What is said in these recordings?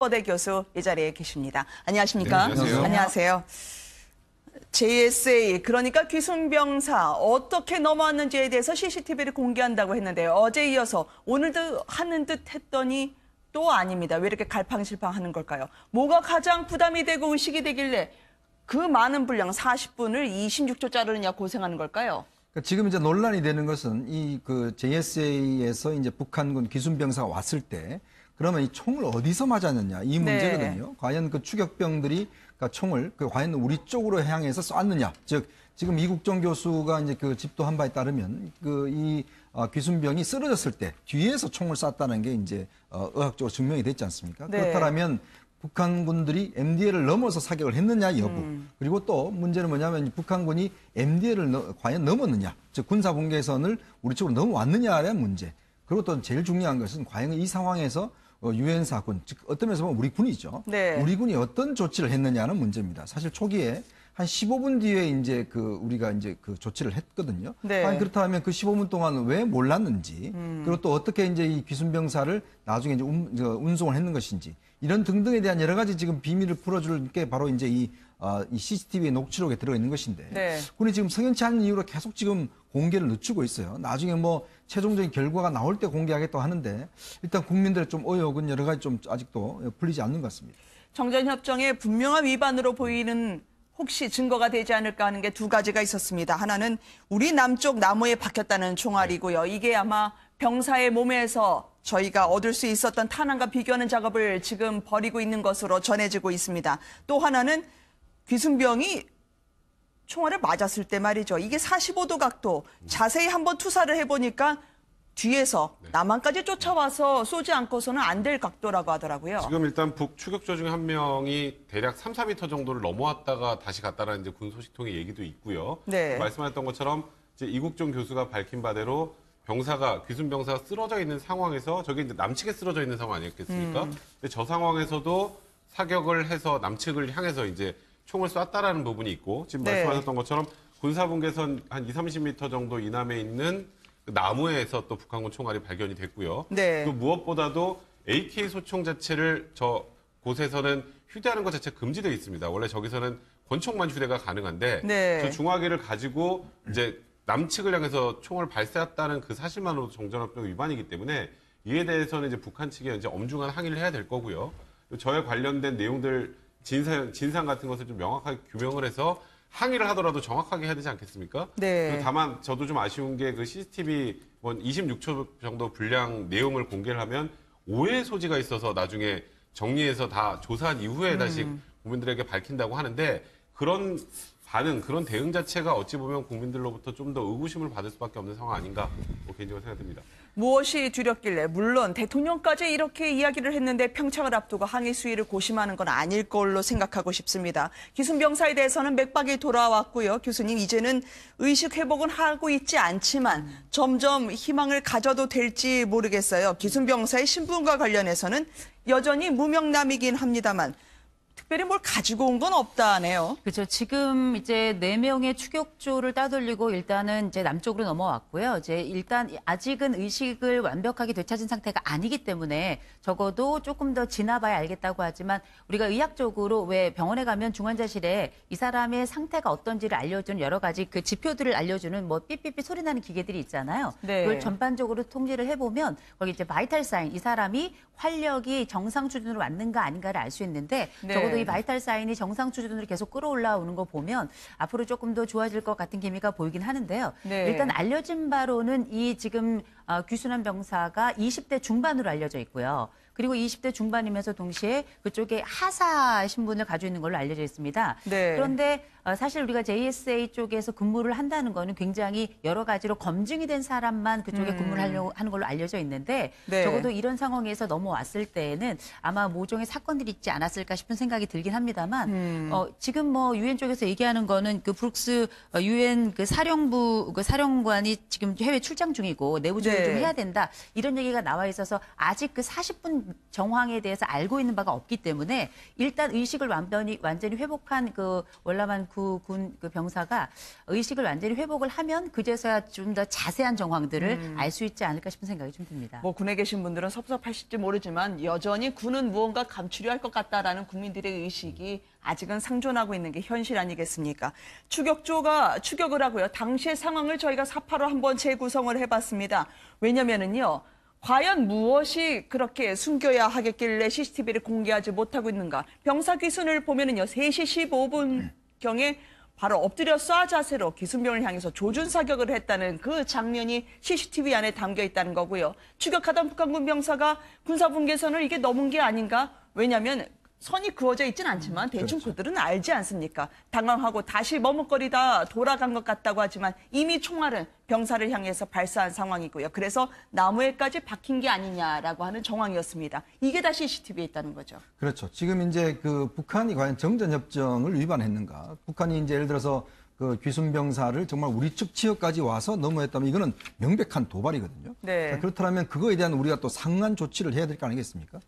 서대 교수 이 자리에 계십니다. 안녕하십니까? 네, 안녕하세요. 안녕하세요. JSA, 그러니까 귀순병사 어떻게 넘어왔는지에 대해서 CCTV를 공개한다고 했는데요. 어제 이어서 오늘도 하는 듯 했더니 또 아닙니다. 왜 이렇게 갈팡질팡하는 걸까요? 뭐가 가장 부담이 되고 의식이 되길래 그 많은 분량 40분을 26초 자르느냐 고생하는 걸까요? 지금 이제 논란이 되는 것은 JSA에서 이제 북한군 귀순병사가 왔을 때 그러면 이 총을 어디서 맞았느냐 이 문제거든요. 네. 과연 그 추격병들이 총을 과연 우리 쪽으로 향해서 쐈느냐. 즉 지금 이국정 교수가 이제 그 집도한 바에 따르면 귀순병이 쓰러졌을 때 뒤에서 총을 쐈다는 게 이제 의학적으로 증명이 됐지 않습니까? 네. 그렇다면 북한군들이 MDL을 넘어서 사격을 했느냐 여부. 그리고 또 문제는 뭐냐면 북한군이 MDL을 과연 넘었느냐. 즉 군사분계선을 우리 쪽으로 넘어왔느냐라는 문제. 그리고 또 제일 중요한 것은 과연 이 상황에서 유엔사군, 즉 어떤 면에서 보면 우리 군이죠. 네. 우리 군이 어떤 조치를 했느냐는 문제입니다. 사실 초기에 한 15분 뒤에 이제 우리가 이제 그 조치를 했거든요. 네. 아니, 그렇다면 그 15분 동안 왜 몰랐는지, 그리고 또 어떻게 이제 이 귀순병사를 나중에 이제 운송을 했는 것인지, 이런 등등에 대한 여러 가지 지금 비밀을 풀어줄 게 바로 이제 이 CCTV의 녹취록에 들어 있는 것인데, 네. 군이 지금 석연치 않은 이유로 계속 지금 공개를 늦추고 있어요. 나중에 뭐 최종적인 결과가 나올 때 공개하겠다고 하는데, 일단 국민들의 좀 의혹은 여러 가지 좀 아직도 풀리지 않는 것 같습니다. 정전협정의 분명한 위반으로 보이는 혹시 증거가 되지 않을까 하는 게 두 가지가 있었습니다. 하나는 우리 남쪽 나무에 박혔다는 총알이고요. 이게 아마 병사의 몸에서 저희가 얻을 수 있었던 탄환과 비교하는 작업을 지금 벌이고 있는 것으로 전해지고 있습니다. 또 하나는 귀순병이 총알을 맞았을 때 말이죠. 이게 45도 각도 자세히 한번 투사를 해보니까 뒤에서 남한까지 쫓아와서 쏘지 않고서는 안 될 각도라고 하더라고요. 지금 일단 북 추격조 중에 한 명이 대략 3, 4m 정도를 넘어왔다가 다시 갔다라는 이제 군 소식통의 얘기도 있고요. 네. 말씀하셨던 것처럼 이제 이국종 교수가 밝힌 바대로 귀순병사가 쓰러져 있는 상황에서 저게 이제 남측에 쓰러져 있는 상황 아니었겠습니까? 근데 저 상황에서도 사격을 해서 남측을 향해서 이제 총을 쐈다라는 부분이 있고 지금 네. 말씀하셨던 것처럼 군사분계선 한 2, 30m 정도 이남에 있는 그 나무에서 또 북한군 총알이 발견이 됐고요. 네. 그 무엇보다도 AK 소총 자체를 저 곳에서는 휴대하는 것 자체가 금지되어 있습니다. 원래 저기서는 권총만 휴대가 가능한데 네. 저 중화기를 가지고 이제 남측을 향해서 총을 발사했다는 그 사실만으로도 정전협정 위반이기 때문에 이에 대해서는 이제 북한 측에 이제 엄중한 항의를 해야 될 거고요. 저에 관련된 내용들 진상 같은 것을 좀 명확하게 규명을 해서 항의를 하더라도 정확하게 해야 되지 않겠습니까? 네. 다만 저도 좀 아쉬운 게 그 CCTV 26초 정도 분량 내용을 공개를 하면 오해 소지가 있어서 나중에 정리해서 다 조사한 이후에 다시 국민들에게 밝힌다고 하는데 그런 반응, 그런 대응 자체가 어찌 보면 국민들로부터 좀 더 의구심을 받을 수밖에 없는 상황 아닌가 개인적으로 생각됩니다. 무엇이 두렵길래 물론 대통령까지 이렇게 이야기를 했는데 평창을 앞두고 항의 수위를 고심하는 건 아닐 걸로 생각하고 싶습니다. 귀순병사에 대해서는 맥박이 돌아왔고요. 교수님 이제는 의식 회복은 하고 있지 않지만 점점 희망을 가져도 될지 모르겠어요. 귀순병사의 신분과 관련해서는 여전히 무명남이긴 합니다만 특별히 뭘 가지고 온 건 없다네요. 그렇죠. 지금 이제 4명의 추격조를 따돌리고 일단은 이제 남쪽으로 넘어왔고요. 이제 일단 아직은 의식을 완벽하게 되찾은 상태가 아니기 때문에 적어도 조금 더 지나봐야 알겠다고 하지만 우리가 의학적으로 왜 병원에 가면 중환자실에 이 사람의 상태가 어떤지를 알려주는 여러 가지 그 지표들을 알려주는 뭐 삐삐삐 소리 나는 기계들이 있잖아요. 네. 그걸 전반적으로 통제를 해보면 거기 이제 바이탈 사인, 이 사람이 활력이 정상 수준으로 왔는가 아닌가를 알 수 있는데 네. 적어도 이 바이탈 사인이 정상 수준으로 계속 끌어올라오는 거 보면 앞으로 조금 더 좋아질 것 같은 기미가 보이긴 하는데요. 네. 일단 알려진 바로는 이 지금 귀순한 병사가 20대 중반으로 알려져 있고요. 그리고 20대 중반이면서 동시에 그쪽에 하사 신분을 가지고 있는 걸로 알려져 있습니다. 네. 그런데 사실 우리가 JSA 쪽에서 근무를 한다는 거는 굉장히 여러 가지로 검증이 된 사람만 그쪽에 근무를 하려고 하는 걸로 알려져 있는데 네. 적어도 이런 상황에서 넘어왔을 때에는 아마 모종의 사건들이 있지 않았을까 싶은 생각이 들긴 합니다만 지금 뭐 유엔 쪽에서 얘기하는 거는 그 브룩스 유엔 그 사령부 그 사령관이 지금 해외 출장 중이고 내부 조율 좀 네. 해야 된다 이런 얘기가 나와 있어서 아직 그 40분 정황에 대해서 알고 있는 바가 없기 때문에 일단 의식을 완전히 회복한 그 월남한 그 병사가 의식을 완전히 회복을 하면 그제서야 좀 더 자세한 정황들을 알 수 있지 않을까 싶은 생각이 좀 듭니다. 뭐 군에 계신 분들은 섭섭하실지 모르지만 여전히 군은 무언가 감추려 할 것 같다라는 국민들의 의식이 아직은 상존하고 있는 게 현실 아니겠습니까? 추격조가 추격을 하고요. 당시의 상황을 저희가 4.85 한번 재구성을 해봤습니다. 왜냐면은요. 과연 무엇이 그렇게 숨겨야 하겠길래 CCTV를 공개하지 못하고 있는가? 병사 귀순을 보면은요. 3시 15분경에 바로 엎드려 쏴 자세로 기순병을 향해서 조준 사격을 했다는 그 장면이 CCTV 안에 담겨 있다는 거고요. 추격하던 북한군 병사가 군사분계선을 이게 넘은 게 아닌가? 왜냐하면 선이 그어져 있진 않지만 대충 그들은 알지 않습니까? 당황하고 다시 머뭇거리다 돌아간 것 같다고 하지만 이미 총알은 병사를 향해서 발사한 상황이고요. 그래서 나무에까지 박힌 게 아니냐라고 하는 정황이었습니다. 이게 다 CCTV에 있다는 거죠. 그렇죠. 지금 이제 그 북한이 과연 정전협정을 위반했는가? 북한이 이제 예를 들어서 그 귀순병사를 정말 우리 측 지역까지 와서 넘어했다면 이거는 명백한 도발이거든요. 네. 자, 그렇다면 그거에 대한 우리가 또 상한 조치를 해야 될 거 아니겠습니까?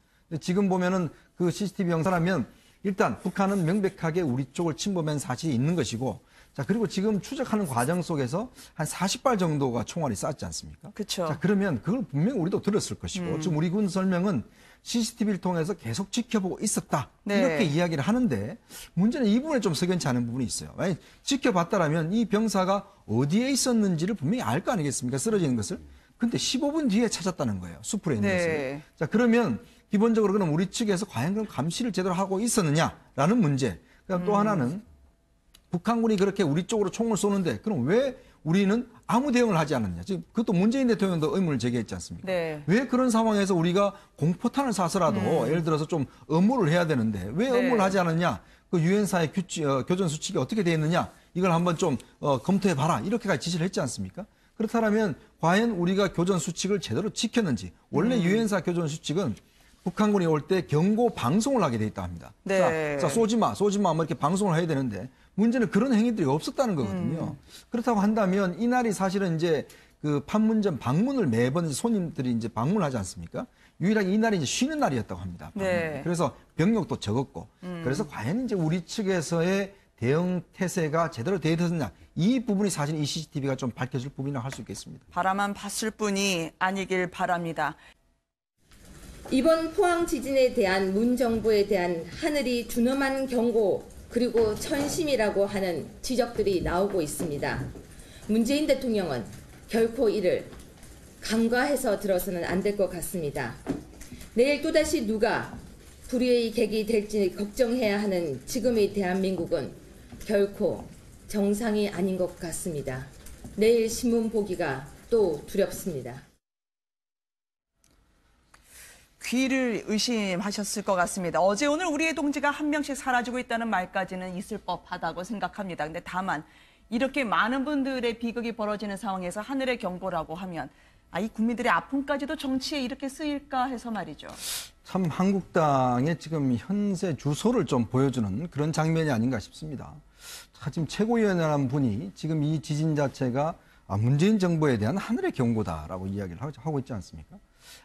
지금 보면은 그 CCTV 영상라면 일단 북한은 명백하게 우리 쪽을 침범한 사실이 있는 것이고, 자, 그리고 지금 추적하는 과정 속에서 한 40발 정도가 총알이 쐈지 않습니까? 그렇죠. 자, 그러면 그걸 분명히 우리도 들었을 것이고, 지금 우리 군 설명은 CCTV를 통해서 계속 지켜보고 있었다. 네. 이렇게 이야기를 하는데, 문제는 이 부분에 좀 석연치 않은 부분이 있어요. 만약 지켜봤다라면 이 병사가 어디에 있었는지를 분명히 알 거 아니겠습니까? 쓰러지는 것을. 근데 15분 뒤에 찾았다는 거예요. 수풀에 있는 것을. 네. 자, 그러면 기본적으로 그럼 우리 측에서 과연 그럼 감시를 제대로 하고 있었느냐라는 문제. 그다음 또 하나는 북한군이 그렇게 우리 쪽으로 총을 쏘는데 그럼 왜 우리는 아무 대응을 하지 않았냐. 지금 그것도 문재인 대통령도 의문을 제기했지 않습니까? 네. 왜 그런 상황에서 우리가 공포탄을 쏴서라도 예를 들어서 좀 업무를 해야 되는데 왜 네. 업무를 하지 않았냐. 그 유엔사의 교전 수칙이 어떻게 되어 있느냐. 이걸 한번 좀 검토해 봐라. 이렇게까지 지시를 했지 않습니까? 그렇다면 과연 우리가 교전 수칙을 제대로 지켰는지. 원래 유엔사 교전 수칙은 북한군이 올 때 경고 방송을 하게 돼 있다 합니다. 네. 자, 쏘지 마, 뭐 이렇게 방송을 해야 되는데 문제는 그런 행위들이 없었다는 거거든요. 그렇다고 한다면 이날이 사실은 이제 그 판문점 방문을 매번 손님들이 이제 방문하지 않습니까? 유일하게 이날이 이제 쉬는 날이었다고 합니다. 네. 그래서 병력도 적었고, 그래서 과연 이제 우리 측에서의 대응 태세가 제대로 되어 있었냐, 이 부분이 사실 이 CCTV가 좀 밝혀질 부분이라고 할 수 있겠습니다. 바라만 봤을 뿐이 아니길 바랍니다. 이번 포항 지진에 대한 문 정부에 대한 하늘이 준엄한 경고 그리고 천심이라고 하는 지적들이 나오고 있습니다. 문재인 대통령은 결코 이를 간과해서 들어서는 안 될 것 같습니다. 내일 또다시 누가 불의의 객이 될지 걱정해야 하는 지금의 대한민국은 결코 정상이 아닌 것 같습니다. 내일 신문 보기가 또 두렵습니다. 귀를 의심하셨을 것 같습니다. 어제 오늘 우리의 동지가 한 명씩 사라지고 있다는 말까지는 있을 법하다고 생각합니다. 근데 다만 이렇게 많은 분들의 비극이 벌어지는 상황에서 하늘의 경고라고 하면 이 국민들의 아픔까지도 정치에 이렇게 쓰일까 해서 말이죠. 참 한국당의 지금 현재 주소를 좀 보여주는 그런 장면이 아닌가 싶습니다. 지금 최고위원이라는 분이 지금 이 지진 자체가 문재인 정부에 대한 하늘의 경고다라고 이야기를 하고 있지 않습니까?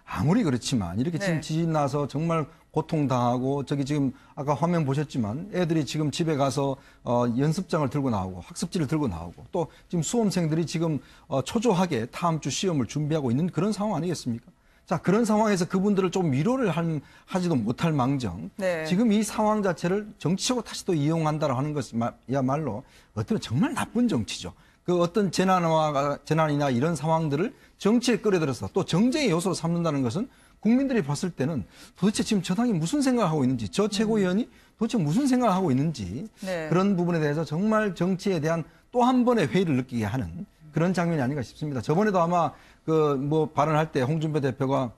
아무리 그렇지만 이렇게 지금 네. 지진 나서 정말 고통당하고 저기 지금 아까 화면 보셨지만 애들이 지금 집에 가서 연습장을 들고 나오고 학습지를 들고 나오고 또 지금 수험생들이 지금 초조하게 다음 주 시험을 준비하고 있는 그런 상황 아니겠습니까? 자, 그런 상황에서 그분들을 좀 위로를 하지도 못할 망정. 네. 지금 이 상황 자체를 정치적으로 다시 또 이용한다고 하는 것이야말로 어쩌면 정말 나쁜 정치죠. 그 어떤 재난이나 이런 상황들을 정치에 끌어들여서 또 정쟁의 요소로 삼는다는 것은 국민들이 봤을 때는 도대체 지금 저 당이 무슨 생각을 하고 있는지, 저 최고위원이 도대체 무슨 생각을 하고 있는지 네. 그런 부분에 대해서 정말 정치에 대한 또 한 번의 회의를 느끼게 하는 그런 장면이 아닌가 싶습니다. 저번에도 아마 발언할 때 홍준표 대표가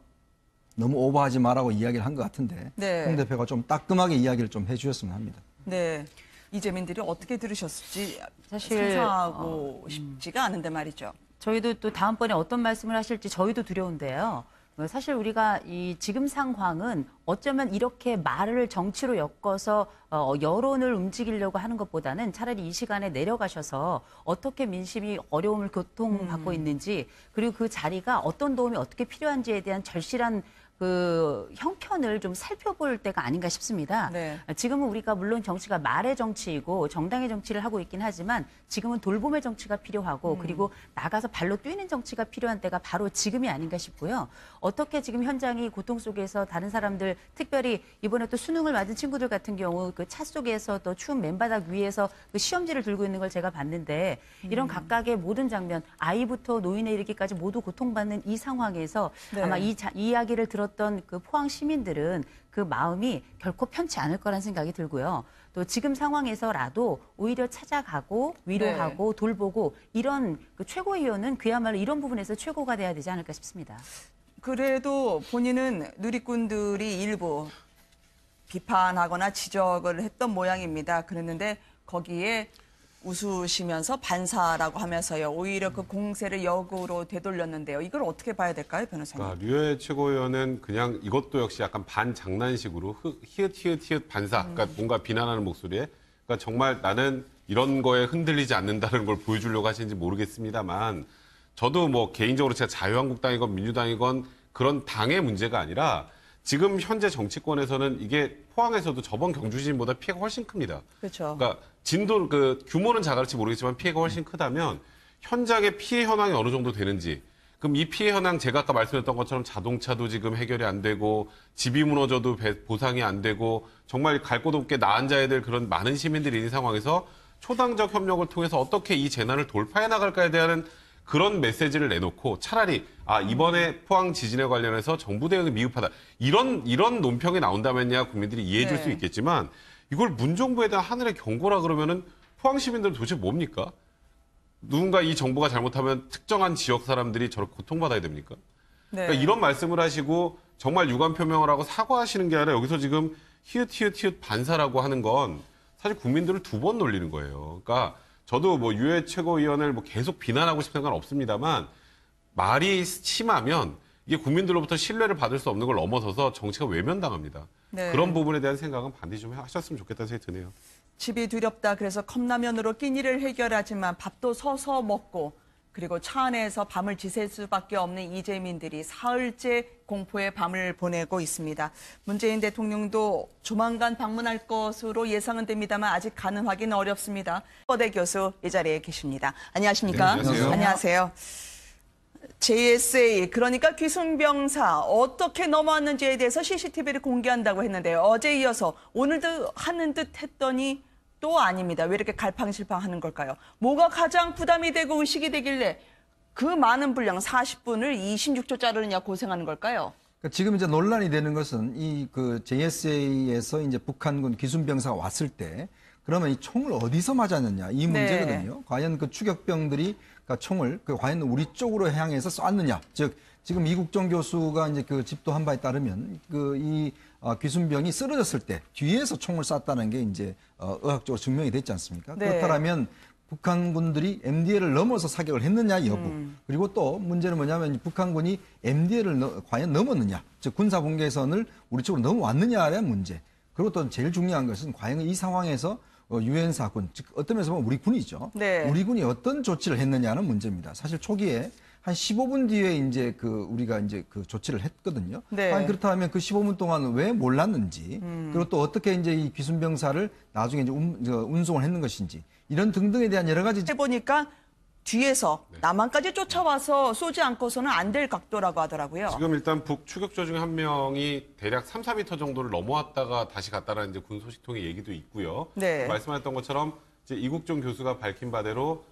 너무 오버하지 마라고 이야기를 한 것 같은데 네. 홍 대표가 좀 따끔하게 이야기를 좀 해주셨으면 합니다. 네. 이재민들이 어떻게 들으셨을지 사실, 상상하고 싶지가 않은데 말이죠. 저희도 또 다음번에 어떤 말씀을 하실지 저희도 두려운데요. 사실 우리가 이 지금 상황은 어쩌면 이렇게 말을 정치로 엮어서 여론을 움직이려고 하는 것보다는 차라리 이 시간에 내려가셔서 어떻게 민심이 어려움을 고통받고 있는지 그리고 그 자리가 어떤 도움이 어떻게 필요한지에 대한 절실한 그 형편을 좀 살펴볼 때가 아닌가 싶습니다. 네. 지금은 우리가 물론 정치가 말의 정치이고 정당의 정치를 하고 있긴 하지만 지금은 돌봄의 정치가 필요하고 그리고 나가서 발로 뛰는 정치가 필요한 때가 바로 지금이 아닌가 싶고요. 어떻게 지금 현장이 고통 속에서 다른 사람들 특별히 이번에 또 수능을 맞은 친구들 같은 경우 그 차 속에서 또 추운 맨바닥 위에서 그 시험지를 들고 있는 걸 제가 봤는데 이런 각각의 모든 장면 아이부터 노인에 이르기까지 모두 고통받는 이 상황에서 네. 아마 이 이야기를 들었던 그 포항 시민들은 그 마음이 결코 편치 않을 거란 생각이 들고요. 또 지금 상황에서라도 오히려 찾아가고 위로하고 돌보고 이런 그 최고위원은 그야말로 이런 부분에서 최고가 돼야 되지 않을까 싶습니다. 그래도 본인은 누리꾼들이 일부 비판하거나 지적을 했던 모양입니다. 그랬는데 거기에 웃으시면서 반사라고 하면서요. 오히려 그 공세를 역으로 되돌렸는데요. 이걸 어떻게 봐야 될까요, 변호사님? 그러니까 류해 최고위원은 그냥 이것도 역시 약간 반장난식으로 히읗 반사, 그러니까 뭔가 비난하는 목소리에, 그러니까 정말 나는 이런 거에 흔들리지 않는다는 걸 보여주려고 하시는지 모르겠습니다만, 저도 뭐 개인적으로 제가 자유한국당이건 민주당이건 그런 당의 문제가 아니라 지금 현재 정치권에서는 이게 포항에서도 저번 경주지진보다 피해가 훨씬 큽니다. 그렇죠. 그러니까 진도 그 규모는 작을지 모르겠지만 피해가 훨씬 크다면 현장의 피해 현황이 어느 정도 되는지, 그럼 이 피해 현황 제가 아까 말씀드렸던 것처럼 자동차도 지금 해결이 안 되고 집이 무너져도 보상이 안 되고 정말 갈 곳 없게 나앉아야 될 그런 많은 시민들이 있는 상황에서 초당적 협력을 통해서 어떻게 이 재난을 돌파해 나갈까에 대한 그런 메시지를 내놓고 차라리 이번에 포항 지진에 관련해서 정부 대응이 미흡하다 이런 논평이 나온다면야 국민들이 이해해 줄 수 네. 있겠지만 이걸 문정부에 대한 하늘의 경고라 그러면은 포항 시민들은 도대체 뭡니까? 누군가 이 정부가 잘못하면 특정한 지역 사람들이 저렇게 고통받아야 됩니까? 네. 그러니까 이런 말씀을 하시고 정말 유감 표명을 하고 사과하시는 게 아니라 여기서 지금 히읗 반사라고 하는 건 사실 국민들을 두 번 놀리는 거예요. 그러니까 저도 뭐 유해 최고위원을 뭐 계속 비난하고 싶은 건 없습니다만 말이 심하면 이게 국민들로부터 신뢰를 받을 수 없는 걸 넘어서서 정치가 외면당합니다. 네. 그런 부분에 대한 생각은 반드시 좀 하셨으면 좋겠다는 생각이 드네요. 집이 두렵다. 그래서 컵라면으로 끼니를 해결하지만 밥도 서서 먹고 그리고 차 안에서 밤을 지샐 수밖에 없는 이재민들이 사흘째 공포의 밤을 보내고 있습니다. 문재인 대통령도 조만간 방문할 것으로 예상은 됩니다만 아직 가능하기는 어렵습니다. 허대 교수 이 자리에 계십니다. 안녕하십니까? 네, 안녕하세요. 안녕하세요. JSA 그러니까 귀순병사 어떻게 넘어왔는지에 대해서 CCTV를 공개한다고 했는데요. 어제 이어서 오늘도 하는 듯 했더니 또 아닙니다. 왜 이렇게 갈팡질팡하는 걸까요? 뭐가 가장 부담이 되고 의식이 되길래 그 많은 분량 40분을 26초 자르느냐 고생하는 걸까요? 그러니까 지금 이제 논란이 되는 것은 이 그 JSA에서 이제 북한군 기순병사가 왔을 때 그러면 이 총을 어디서 맞았느냐 이 문제거든요. 과연 그 추격병들이 그러니까 총을 과연 우리 쪽으로 향해서 쐈느냐. 즉 지금 이국정 교수가 이제 그 집도한 바에 따르면 이 귀순병이 쓰러졌을 때 뒤에서 총을 쐈다는 게 이제 의학적으로 증명이 됐지 않습니까? 네. 그렇다면 북한군들이 MDL을 넘어서 사격을 했느냐 여부. 그리고 또 문제는 뭐냐면 북한군이 MDL을 과연 넘었느냐. 즉 군사 분계선을 우리 쪽으로 넘어왔느냐에 대한 문제. 그리고 또 제일 중요한 것은 과연 이 상황에서 유엔사 군, 즉 어떤 면에서 보면 우리 군이죠. 네. 우리 군이 어떤 조치를 했느냐는 문제입니다. 사실 초기에 한 15분 뒤에 이제 우리가 이제 그 조치를 했거든요. 네. 아니, 그렇다면 그 15분 동안 왜 몰랐는지, 그리고 또 어떻게 이제 이 귀순병사를 나중에 이제 운송을 했는 것인지, 이런 등등에 대한 여러 가지. 해보니까 뒤에서 남한까지 쫓아와서 쏘지 않고서는 안 될 각도라고 하더라고요. 지금 일단 북 추격조 중에 한 명이 대략 3, 4m 정도를 넘어왔다가 다시 갔다라는 이제 군 소식통의 얘기도 있고요. 네. 말씀하셨던 것처럼 이제 이국종 교수가 밝힌 바대로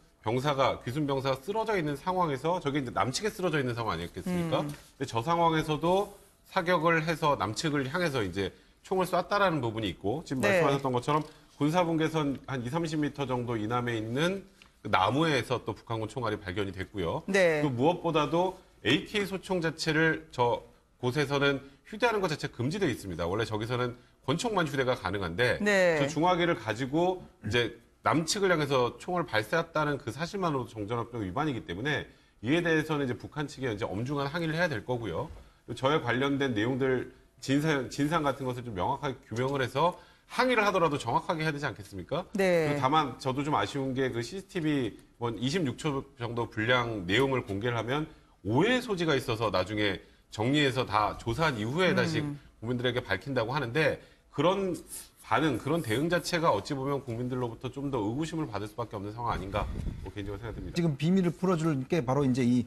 귀순병사가 쓰러져 있는 상황에서 저게 이제 남측에 쓰러져 있는 상황 아니었겠습니까? 근데 저 상황에서도 사격을 해서 남측을 향해서 이제 총을 쐈다라는 부분이 있고 지금 네. 말씀하셨던 것처럼 군사분계선 한 2, 30m 정도 이남에 있는 그 나무에서 또 북한군 총알이 발견이 됐고요. 네. 그 무엇보다도 AK 소총 자체를 저 곳에서는 휴대하는 것 자체가 금지되어 있습니다. 원래 저기서는 권총만 휴대가 가능한데 네. 저 중화기를 가지고 이제 남측을 향해서 총을 발사했다는 그 사실만으로도 정전협정 위반이기 때문에 이에 대해서는 이제 북한 측에 이제 엄중한 항의를 해야 될 거고요. 저에 관련된 내용들 진상 같은 것을 좀 명확하게 규명을 해서 항의를 하더라도 정확하게 해야 되지 않겠습니까? 네. 다만 저도 좀 아쉬운 게 그 CCTV 26초 정도 분량 내용을 공개를 하면 오해의 소지가 있어서 나중에 정리해서 다 조사한 이후에 다시 국민들에게 밝힌다고 하는데 그런 반응, 그런 대응 자체가 어찌 보면 국민들로부터 좀 더 의구심을 받을 수밖에 없는 상황 아닌가 뭐 개인적으로 생각됩니다. 지금 비밀을 풀어줄 게 바로 이제 이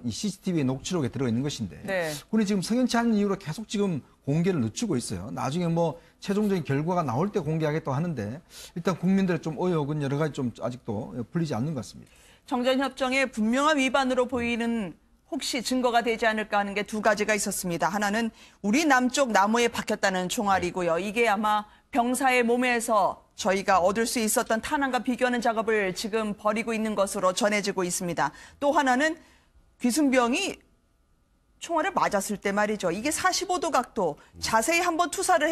CCTV의 녹취록에 들어 있는 것인데 네. 군이 지금 석연치 않은 이유로 계속 지금 공개를 늦추고 있어요. 나중에 뭐 최종적인 결과가 나올 때 공개하겠다고 하는데 일단 국민들의 좀 의혹은 여러 가지 좀 아직도 풀리지 않는 것 같습니다. 정전협정의 분명한 위반으로 보이는 혹시 증거가 되지 않을까 하는 게 두 가지가 있었습니다. 하나는 우리 남쪽 나무에 박혔다는 총알이고요. 이게 아마 병사의 몸에서 저희가 얻을 수 있었던 탄환과 비교하는 작업을 지금 벌이고 있는 것으로 전해지고 있습니다. 또 하나는 귀순병이 총알을 맞았을 때 말이죠. 이게 45도 각도 자세히 한번 투사를